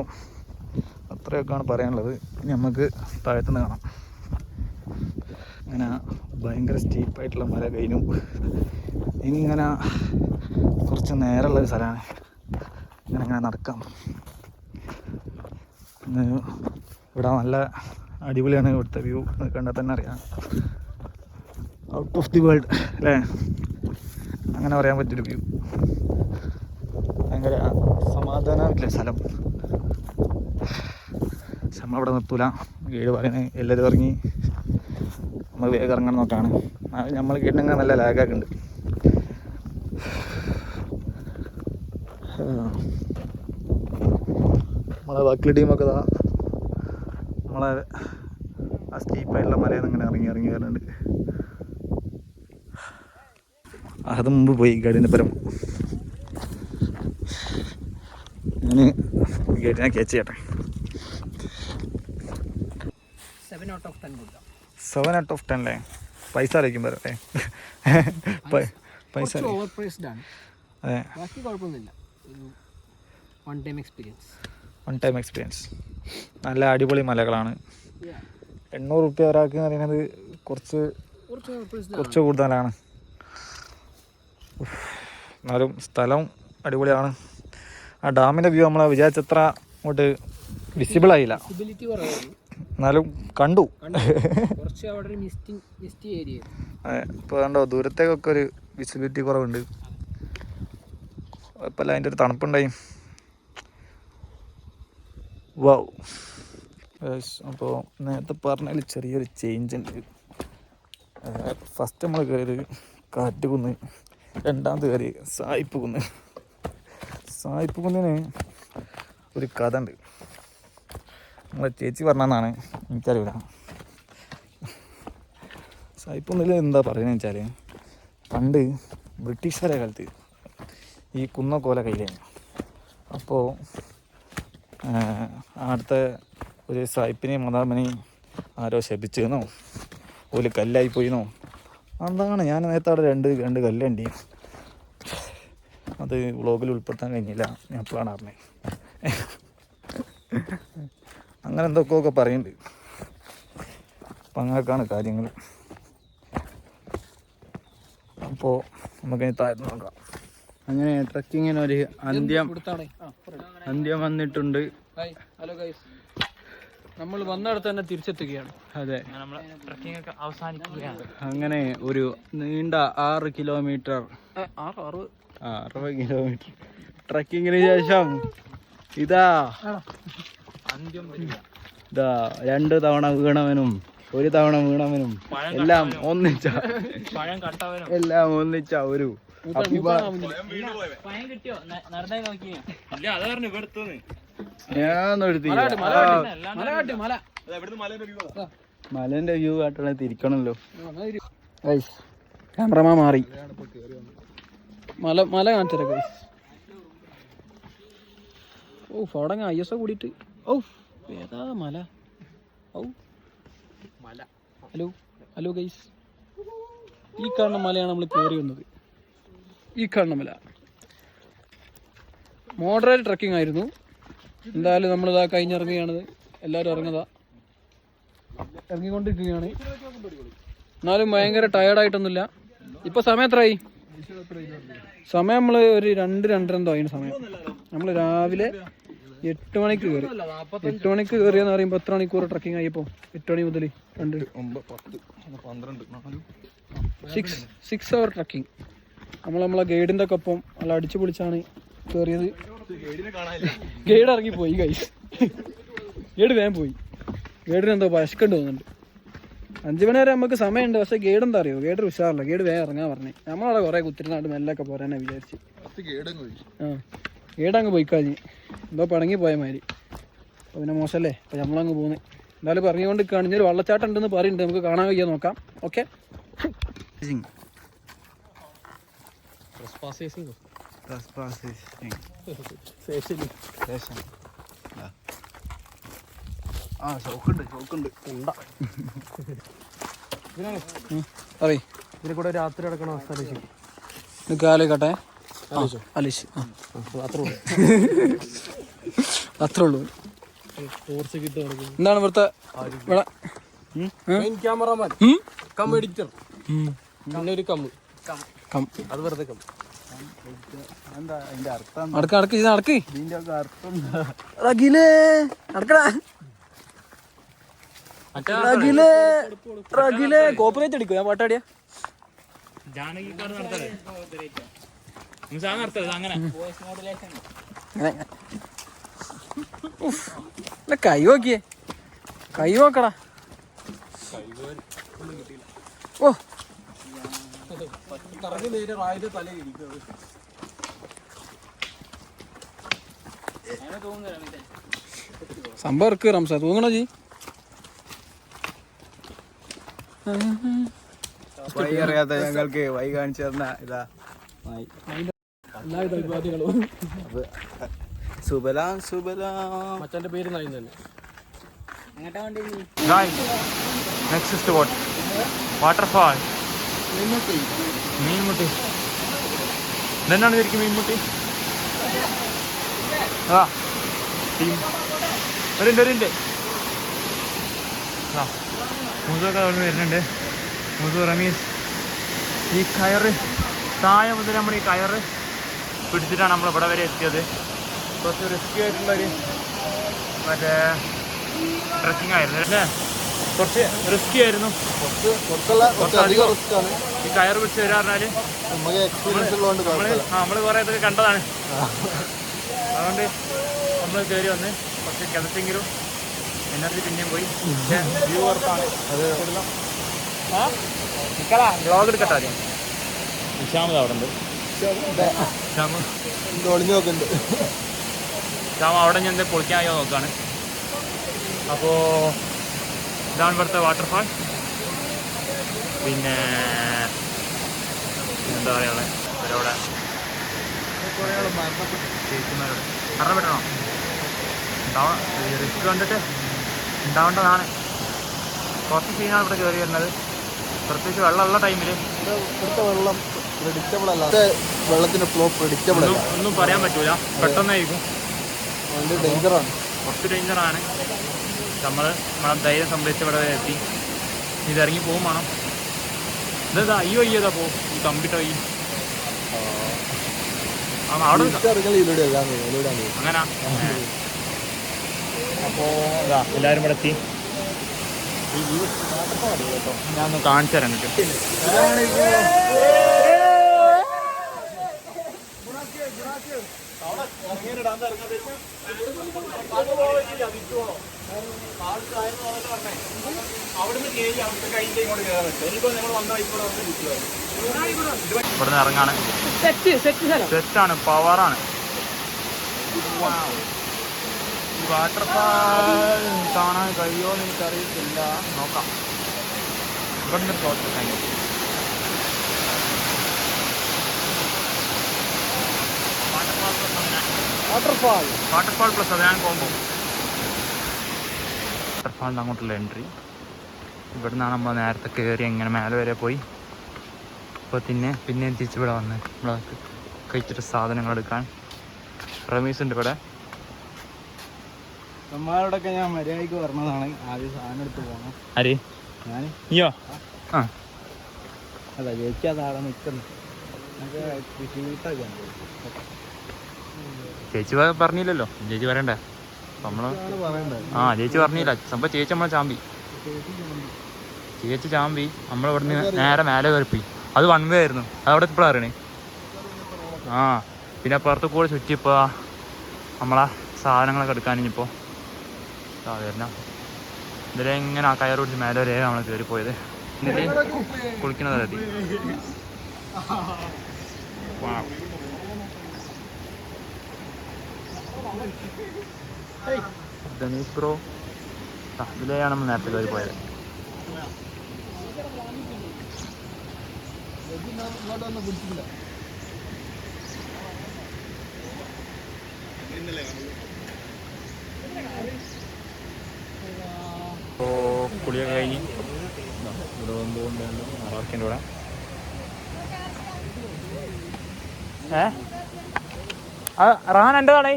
അത്രയൊക്കെയാണ് പറയാനുള്ളത്. ഇനി നമുക്ക് താഴത്തുനിന്ന് കാണാം. ഇങ്ങനെ ഭയങ്കര സ്റ്റീപ്പായിട്ടുള്ള മല കഴിഞ്ഞു. ഇനി ഇങ്ങനെ കുറച്ച് നേരമുള്ളൊരു സ്ഥലമാണ്. ഇങ്ങനെ നടക്കാം. ഇവിടെ നല്ല അടിപൊളിയാണ്. ഇവിടുത്തെ വ്യൂ കണ്ടാൽ തന്നെ അറിയാം, ഔട്ട് ഓഫ് ദി വേൾഡ് അല്ലേ, അങ്ങനെ പറയാൻ പറ്റൊരു വ്യൂ. ഭയങ്കര സമാധാനമില്ല സ്ഥലം. പക്ഷെ നമ്മളവിടെ നിർത്തൂല. ഗൈഡ് പറയുന്നത് എല്ലാവരും ഇറങ്ങി നമ്മൾ വേഗം ഇറങ്ങണം എന്നൊക്കെയാണ്. നമ്മൾ ഗൈഡിനങ്ങനെ നല്ല ലാഗൊക്കെ ഉണ്ട്. നമ്മളെ ബാക്കിയുള്ള ടീമൊക്കെ നമ്മളെ ആ സ്റ്റീപ്പായിട്ടുള്ള മലയിൽ നിന്ന് ഇങ്ങനെ ഇറങ്ങി വരുന്നുണ്ട്. അത് മുമ്പ് പോയി ഗൈഡിൻ്റെ പരം. ഞാൻ ഗൈഡിനെ ക്യാച്ച് ചെയ്യട്ടെ. 7 out of 10 അല്ലേ? പൈസ അറിയിക്കും വരട്ടെ. പൈസ അതെ, വൺ ടൈം എക്സ്പീരിയൻസ്. നല്ല അടിപൊളി മലകളാണ്. 800 റുപ്യ ഒരാൾക്ക് എന്ന് പറയുന്നത് കുറച്ച് കൂടുതലാണ്. എന്നാലും സ്ഥലം അടിപൊളിയാണ്. ആ ഡാമിൻ്റെ വ്യൂ നമ്മളെ വിചാരിച്ചത്ര അങ്ങോട്ട് വിസിബിൾ ആയില്ല, എന്നാലും കണ്ടു. അതെ, ഇപ്പോൾ കണ്ടോ ദൂരത്തേക്കൊക്കെ ഒരു വിസിബിലിറ്റി കുറവുണ്ട്. കുഴപ്പമില്ല, അതിൻ്റെ ഒരു തണുപ്പുണ്ടായി. വൗ. അപ്പോൾ നേരത്തെ പറഞ്ഞതിൽ ചെറിയൊരു ചേഞ്ച് ഉണ്ട്. ഫസ്റ്റ് നമ്മൾ കയറി കാറ്റുകുന്ന്, രണ്ടാമത് കയറി സായിപ്പ് കുന്ന്. സായിപ്പ് കുന്നിന് ഒരു കഥ ഉണ്ട്. നമ്മളെ ചേച്ചി പറഞ്ഞതെന്നാണ്, എനിക്കറിയില്ല. സായിപ്പ് കുന്നിൽ എന്താ പറയുന്നത് വെച്ചാൽ, പണ്ട് ബ്രിട്ടീഷുകാരെ കാലത്ത് ഈ കുന്നക്കോല കയ്യിലായിരുന്നു. അപ്പോൾ അടുത്ത ഒരു സായിപ്പിനെയും മദാമനെയും ആരോ ശപിച്ചെന്നോ ഒരു കല്ലായി പോയിന്നോ എന്താണ്. ഞാൻ നേരത്തെ അവിടെ രണ്ട് കല്ലുണ്ട്. അത് വ്ളോഗിൽ ഉൾപ്പെടുത്താൻ കഴിഞ്ഞില്ല, ഞാൻ അപ്പോഴാണ് അറിഞ്ഞത്. അങ്ങനെ എന്തൊക്കെയൊക്കെ പറയുന്നുണ്ട്. അപ്പം അങ്ങനെയൊക്കെയാണ് കാര്യങ്ങൾ. അപ്പോൾ നമുക്കിനി താഴ്ന്നു നോക്കാം. അങ്ങനെ ട്രക്കിങ്ങിന് ഒരു അന്ത്യം വന്നിട്ടുണ്ട്. ഹലോ ഗൈസ്, നമ്മൾ വന്നിടത്ത് തന്നെ തിരിച്ചെത്തുകയാണ്. അതെ, ട്രക്കിംഗ് ഒക്കെ അവസാനിക്കുകയാണ്. അങ്ങനെ ഒരു നീണ്ട 6 കിലോമീറ്റർ 60 കിലോമീറ്റർ ട്രക്കിങ്ങിന് ശേഷം ഇതാ 2 തവണ വീണവനും 1 തവണ വീണവനും എല്ലാം ഒന്നിച്ച ഒരു മലേന്റെ വ്യൂ കാട്ടണ തിരിക്കണല്ലോ. ക്യാമറമാൻ മാറി. മല കാണിച്ചേ ഗൈസ്. ഓ ഫോടങ്ങ ISO കൂടിയിട്ട്. ഓ ഏതാ മല. ഓ മല. ഹലോ ഗൈസ്, ഈ കാണുന്ന മലയാണ് നമ്മൾ കയറി വന്നത്. ഈ കാണുന്ന മല മോഡറേറ്റ് ട്രക്കിംഗ് ആയിരുന്നു. എന്തായാലും നമ്മളിതാ കഴിഞ്ഞിറങ്ങുകയാണ്. എല്ലാവരും ഇറങ്ങിക്കൊണ്ടിരിക്കുകയാണ്. എന്നാലും ഭയങ്കര ടയേർഡായിട്ടൊന്നുമില്ല. ഇപ്പൊ സമയം എത്രയായി? സമയം നമ്മൾ ഒരു 2-2:30 ആയിരുന്നു സമയം. നമ്മൾ രാവിലെ 8 മണിക്ക് കയറി. 8 മണിക്ക് കയറിയെന്ന് പറയുമ്പോൾ എത്ര മണിക്കൂർ ട്രക്കിംഗ് ആയിപ്പോ? 8 മണി മുതൽ 6 അവർ ട്രക്കിംഗ്. നമ്മളെ ഗൈഡിന്റെ ഒക്കെ ഒപ്പം നല്ല അടിച്ചു പൊളിച്ചാണ് കയറിയത്. ഗൈഡ് ഇറങ്ങിപ്പോയി ഗൈസ്. ഗൈഡ് വേഗം പോയി. ഗൈഡിന് എന്തോ പശക്കണ്ട് തോന്നുന്നുണ്ട്. 5 മണി വരെ നമുക്ക് സമയമുണ്ട്. പക്ഷെ ഗൈഡ് എന്താ അറിയോ, ഗൈഡ് ഉഷാറില്ല. ഗൈഡ് വേഗം ഇറങ്ങാൻ പറഞ്ഞേ. നമ്മളവിടെ കുറെ കുത്തിരുന്നാണ്ട് മെല്ലൊക്കെ പോരാനാ വിചാരിച്ച്. ഗൈഡ് അങ്ങ് പോയിക്കാഞ്ഞ് എന്തോ പിണങ്ങി പോയ മാതിരി. അപ്പോൾ പിന്നെ മോശമല്ലേ, അപ്പോൾ നമ്മളങ്ങ് പോകുന്നത്. എന്തായാലും പറഞ്ഞുകൊണ്ട് കാണിഞ്ഞൊരു വെള്ളച്ചാട്ടം ഉണ്ടെന്ന് പറയുന്നുണ്ട്. നമുക്ക് കാണാൻ കഴിയാൻ നോക്കാം. ഓക്കെ. ഇതിൽ കൂടെ രാത്രി അടക്കണ അവസ്ഥ കാലേക്കട്ടെ. അലീഷ് അത്രേ ഉള്ളൂ. എന്താണ് ഇവിടുത്തെ ക്യാമറമാൻ കം എഡിറ്റർ പിന്നെ ഒരു കമ്മ് അത് വെറുതെ കം. കോപ്പറേറ്റ് അടിക്കും. ഞാൻ പാട്ടാടിയാ കൈ നോക്കിയേ, കൈ നോക്കടാ. ഓ സംഭവം ഇറക്ക് റംസ തൂങ്ങണോ ജി. വഴി അറിയാത്ത ഞങ്ങൾക്ക് വഴി കാണിച്ചു തന്ന ഇതാ സുബലാം മച്ചാന്റെ പേര് തന്നെ. Next spot waterfall Meenmutty. ഇതെന്നാണ് ശരിക്കും മീൻമുട്ടി? ആ വരുന്നുണ്ട്. ആ മുതൊക്കെ അവിടെ വരുന്നുണ്ട്. മുതു റമീസ് ഈ കയറ് താഴെ മുതൽ നമ്മൾ ഈ കയറ് പിടിച്ചിട്ടാണ് നമ്മൾ ഇവിടെ വരെ എത്തിയത്. കുറച്ച് റിസ്കി ആയിട്ടുള്ളൊരു മറ്റേ ട്രക്കിംഗ് ആയിരുന്നു അല്ലേ. കുറച്ച് റിസ്കി ആയിരുന്നു. ഈ കയർ പിടിച്ച് വരിക പറഞ്ഞാൽ നമ്മൾ കുറേ ഇതൊക്കെ കണ്ടതാണ്. അതുകൊണ്ട് നമ്മൾ കയറി വന്ന് കുറച്ച് കിതച്ചെങ്കിലും എനർജി പിന്നെയും പോയി. പക്ഷേ വ്യൂ വർക്കാണ് അത്. ബ്ലോഗ് എടുക്കട്ടെ ആദ്യം. നിശാമത് അവിടെ ഉണ്ട്. ഒളിഞ്ഞു നോക്കുന്നുണ്ട്. ശ്യാമ അവിടെ ഞാൻ എന്തെങ്കിലും പൊളിക്കായോ നോക്കുകയാണ്. അപ്പോൾ ഇതാണ് ഇവിടുത്തെ വാട്ടർഫാൾ. പിന്നെ എന്താ പറയുക, അവരവിടെ മരണപ്പെടണോ റിസ്ക് കണ്ടിട്ട് ഉണ്ടാവേണ്ടതാണ്. കുറച്ച് സീനാണ് ഇവിടെ കയറി വരുന്നത്, പ്രത്യേകിച്ച് വെള്ളമുള്ള ടൈമിൽ. ഇവിടുത്തെ വെള്ളം പ്രെഡിക്റ്റബിൾ അല്ല, വെള്ളത്തിന്റെ ഫ്ലോ പ്രെഡിക്റ്റബിൾ അല്ല, ഒന്നും പറയാൻ പറ്റൂല, പെട്ടെന്നായിരിക്കും. ഡേഞ്ചറാണ്, കുറച്ച് ഡേഞ്ചറാണ്. നമ്മളെ ധൈര്യം സംഭരിച്ച് ഇവിടെ എത്തി. ഇതിറങ്ങി പോകും വേണം. ഇതാ അയ്യോ അയ്യോതാ പോകും ഈ കമ്പ്യൂട്ടർ വഴി. അവിടെ അങ്ങനെ. അപ്പോൾ ഇതാ എല്ലാവരും ഇവിടെ എത്തി. ഞാൻ ഒന്ന് കാണിച്ചു തരാൻ പറ്റും. ഇവിടുന്ന് ഇറങ്ങാണ്. സെറ്റാണ്, പവറാണ്. വാട്ടർഫാൾ കാണാൻ കഴിയുമോ എന്ന് എനിക്കറിയത്തില്ല, നോക്കാം. ഇവിടുന്ന് പ്ലോട്ട് കഴിഞ്ഞു. വാട്ടർഫാൾ പ്ലസ് അത് ഞാൻ പോകുമ്പോൾ വാട്ടർഫാളിൻ്റെ അങ്ങോട്ടുള്ള എൻട്രി. ഇവിടെ നിന്നാണ് നമ്മൾ നേരത്തെ കയറി എങ്ങനെ മേലെ വരെ പോയി. അപ്പോൾ പിന്നെയും തിരിച്ചിവിടെ വന്ന് നമ്മളെ കഴിച്ചിട്ട് സാധനങ്ങൾ എടുക്കാൻ. റമീസ് ഉണ്ട് ഇവിടെ. നമ്മളുടെയൊക്കെ ഞാൻ മര്യാദയ്ക്ക് പറഞ്ഞതാണ്, ആദ്യം സാധനം എടുത്ത് പോകണം. ആര്? ഞാൻ. അയ്യോ ആ അല്ല ചേച്ചി അതാണ് നിൽക്കുന്നത്. ചേച്ചി പറഞ്ഞില്ലല്ലോ, ചേച്ചി പറയണ്ടേ നമ്മള്. ചേച്ചി പറഞ്ഞില്ല സംഭവം. ചേച്ചി നമ്മളെ ചാമ്പി നമ്മളിവിടുന്ന് നേരെ മേലെ കയറിപ്പോയി. അത് വൺ വേ ആയിരുന്നു, അതവിടെ ഇപ്പോഴാണ് അറിയണേ. പിന്നെ പുറത്ത് കൂടെ ചുറ്റിപ്പോൾ നമ്മളെ സാധനങ്ങളൊക്കെ എടുക്കാനിപ്പോൾ സാധാരണ ഇതിലെ ഇങ്ങനെ ആ കയറ് പിടിച്ച് മേലെ വരെ നമ്മൾ കയറിപ്പോയത്. എന്നിട്ട് കുളിക്കുന്നത് എത്തി. ധനീഷ് ബ്രോ ഇതിലെയാണ് നമ്മൾ നേരത്തെ കയറി പോയത്. അപ്പോൾ കുളിയൊക്കെ കഴിഞ്ഞ് ഇവിടെ വന്നുകൊണ്ട് ആർക്കിൻ്റെ കൂടെ റാൻ എൻ്റെതാണേ.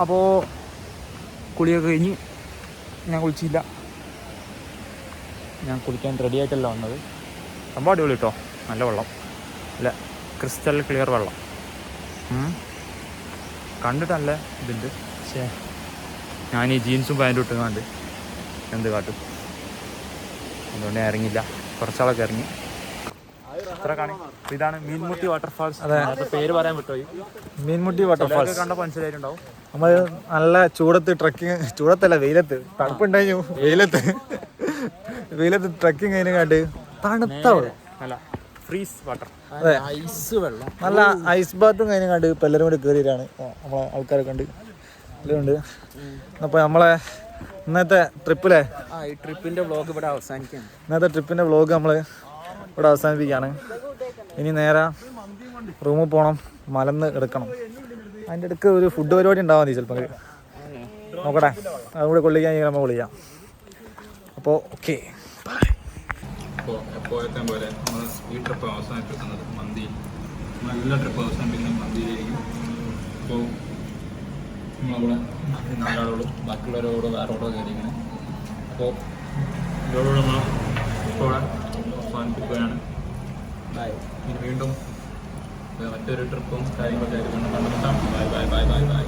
അപ്പോൾ കുളിയൊക്കെ കഴിഞ്ഞ് ഞാൻ കുളിച്ചില്ല, ഞാൻ കുളിക്കാൻ റെഡി ആയിട്ടല്ല വന്നത്. സംഭവം അടിപൊളി കേട്ടോ, നല്ല വെള്ളം, അല്ല ക്രിസ്റ്റൽ ക്ലിയർ വെള്ളം. കണ്ടിട്ട് നല്ല ഇതുണ്ട്. പക്ഷേ ഞാൻ ഈ ജീൻസും പാൻറ്റും ഇട്ടുകൊണ്ട് എന്ത് കാട്ടും, അതുകൊണ്ട് ഞാൻ ഇറങ്ങില്ല. കുറച്ചാളൊക്കെ ഇറങ്ങി അത്ര കാണി. ഇതാണ് മീൻമുട്ടി വാട്ടർഫാൾസ്. അതെ, പേര് പറയാൻ വിട്ടുപോയി. മീൻമുട്ടി വാട്ടർഫാൾസ് കണ്ടപ്പോൾ മനസ്സിലായിട്ടുണ്ടാവും. നമ്മൾ നല്ല ചൂടത്ത് ട്രക്കിങ്, ചൂടത്തല്ല വെയിലത്ത്, തണുപ്പുണ്ടായിരുന്നു. വെയിലത്ത് ട്രക്കിങ് കഴിഞ്ഞ കാണ്ട് തണുത്ത വെള്ളം, നല്ല ഫ്രീസ് വാട്ടർ, അതെ ഐസ് വെള്ളം, നല്ല ഐസ് ബാത്തും കഴിഞ്ഞ കണ്ട് ഇപ്പം എല്ലാവരും കൂടി കയറിയിട്ടാണ് നമ്മളെ ആൾക്കാരൊക്കെ ഉണ്ട് എല്ലാം ഉണ്ട്. അപ്പോൾ നമ്മളെ ഇന്നത്തെ ട്രിപ്പിലെ ഈ ട്രിപ്പിന്റെ വ്ളോഗ് ഇവിടെ അവസാനിക്കുകയാണ്. ഇന്നത്തെ ട്രിപ്പിൻ്റെ വ്ളോഗ് നമ്മൾ ഇവിടെ അവസാനിപ്പിക്കുകയാണ്. ഇനി നേരെ റൂമിൽ പോകണം, മലന്ന് എടുക്കണം. അതിൻ്റെ ഇടയ്ക്ക് ഒരു ഫുഡ് പരിപാടി ഉണ്ടാവാൻ മതി ചിലപ്പോൾ, നോക്കട്ടെ. അതും കൂടെ കൊള്ളിക്കാൻ നമ്മൾ വിളിക്കാം. അപ്പോൾ ഓക്കെ. അപ്പോൾ എപ്പോഴത്തെ പോലെ നമ്മൾ ഈ ട്രിപ്പ് അവസാനിപ്പിക്കുന്നത് മന്തിയിൽ, നല്ല ട്രിപ്പ് അവസാനിപ്പിക്കുന്നത് മന്തിയിലായിരിക്കും. അപ്പോൾ നമ്മളവിടെ നാലാളോടും ബാക്കിയുള്ളവരോട് വേറെ ഓർഡർ കയറിയിരിക്കണം. അപ്പോൾ ഇതോടുകൂടെ നമ്മൾ ഇപ്പോൾ അവസാനിപ്പിക്കുകയാണ്. ഇനി വീണ്ടും മറ്റൊരു ട്രിപ്പും കാര്യങ്ങളൊക്കെ ആയിട്ട് കണ്ടുമുട്ടാം. Bye bye bye bye bye.